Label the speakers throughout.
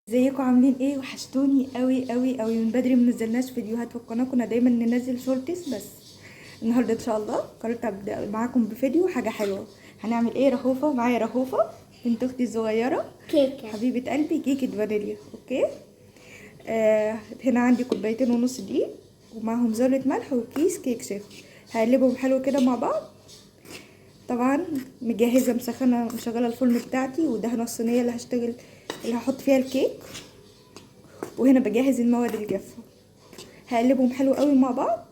Speaker 1: ازيكم عاملين ايه؟ وحشتوني قوي قوي قوي. من بدري منزلناش فيديوهات في القناه، كنا دايما ننزل شورتس بس. النهارده ان شاء الله قررت ابدا معاكم بفيديو حاجه حلوه. هنعمل ايه؟ رهوفه. معايا رهوفه بنت اختي الصغيره،
Speaker 2: كيكة
Speaker 1: حبيبه قلبي، كيكه فانيليا. اوكي. هنا عندي كوبايتين ونص دقيق، ومعاهم ذره ملح وكيس كيك شيف. هقلبهم حلو كده مع بعض. طبعا مجهزه مشغله الفرن بتاعتي، ودهنه الصينيه اللي هحط فيها الكيك. وهنا بجهز المواد الجافة. هقلبهم حلو قوي مع بعض.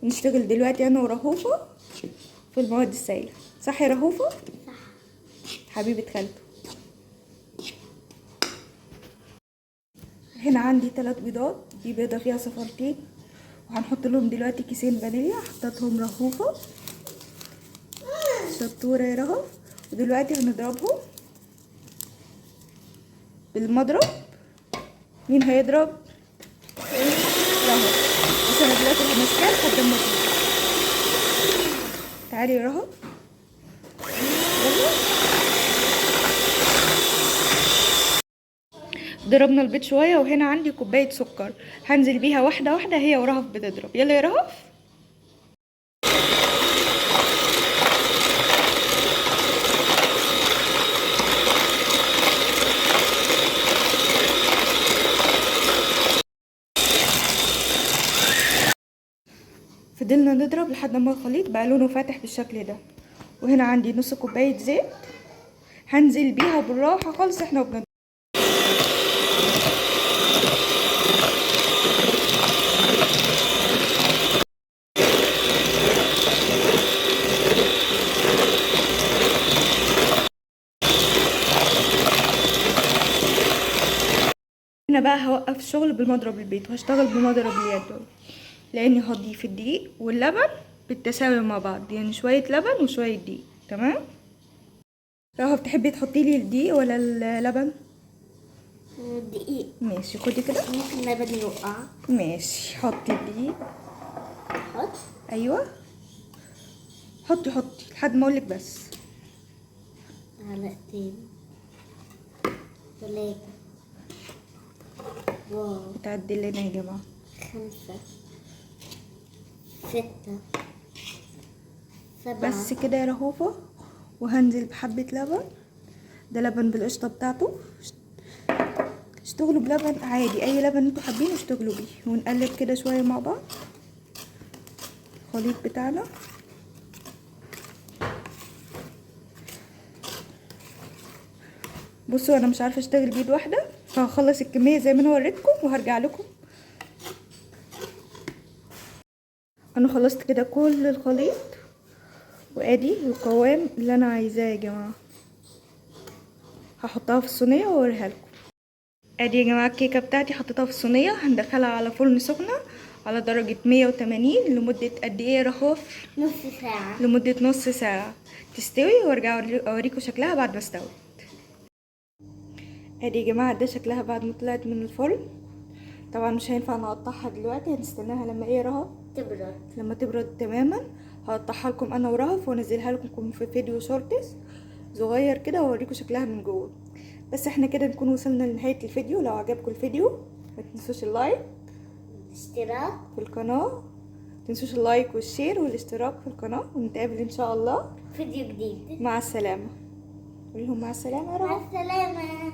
Speaker 1: نشتغل دلوقتي انا ورهوفة في المواد السائلة. صح يا رهوفة؟
Speaker 2: صح.
Speaker 1: حبيبة خالته. هنا عندي 3 بيضات، دي بيضة فيها صفارتين، وهنحط لهم دلوقتي كيسين فانيليا. حطيتهم رهوفة، شطورة يا رهف. ودلوقتي هنضربهم بالمضرب. مين هيضرب؟ رهف. بس انا دلوقتي همسكها لحد ما تطلع. تعالي يا رهف. ضربنا البيض شويه، وهنا عندي كوبايه سكر هنزل بيها واحده واحده، هي ورهف بتضرب. يلا يا رهف. فضلنا نضرب لحد ما الخليط بقى لونه فاتح بالشكل ده. وهنا عندي نص كوبايه زيت هنزل بيها بالراحه خالص احنا وبنضرب. هنا بقى هوقف الشغل بالمضرب البيت، وهشتغل بمضرب اليد، لاني هضيف الدقيق واللبن بالتساوي مع بعض، يعني شويه لبن وشويه دقيق. تمام. رهف تحبي تحطي لي الدقيق ولا اللبن؟
Speaker 2: دقيق.
Speaker 1: ماشي، خدي كده.
Speaker 2: ممكن لبن يوقع.
Speaker 1: ماشي، حطي الدقيق.
Speaker 2: حط.
Speaker 1: ايوه، حطي لحد ما اقولك بس.
Speaker 2: معلقتين، 3، واو،
Speaker 1: تعدي لنا يا جماعه.
Speaker 2: 5، 6، 7.
Speaker 1: بس كده يا رهوفه. وهنزل بحبه لبن، ده لبن بالقشطه بتاعته. اشتغلوا بلبن عادي، اي لبن انتوا حابينه اشتغلوا بيه. ونقلب كده شويه مع بعض الخليط بتاعنا. بصوا انا مش عارفه اشتغل بايد واحده، فهخلص الكميه زي ما انا وريتكم وهرجع لكم. انا خلصت كده كل الخليط، وادي القوام اللي انا عايزاه يا جماعه. هحطها في الصينيه واوريها لكم. ادي يا جماعه الكيكه بتاعتي حطيتها في الصينيه. هندخلها على فرن سخنه على درجه 180 لمده قد ايه يا رهوف؟
Speaker 2: نص ساعة.
Speaker 1: لمده نص ساعه تستوي، وارجع اوريكم شكلها بعد ما استوت. ادي يا جماعه ده شكلها بعد ما طلعت من الفرن. طبعا مش هينفع نقطعها دلوقتي، هنستناها لما ايه يا رهف؟
Speaker 2: تبرد.
Speaker 1: لما تبرد تماما. هقطعها لكم انا ورهف وانزلها لكم في فيديو شورتس صغير كده، واوريكم شكلها من جوه. بس احنا كده نكون وصلنا لنهايه الفيديو. لو عجبكم الفيديو ما تنسوش اللايك،
Speaker 2: اشتراك
Speaker 1: في القناه. تنسوش اللايك والشير والاشتراك في القناه، ونتقابل ان شاء الله
Speaker 2: فيديو جديد.
Speaker 1: مع السلامه. قول لهم مع السلامه يا رهف.
Speaker 2: مع السلامة.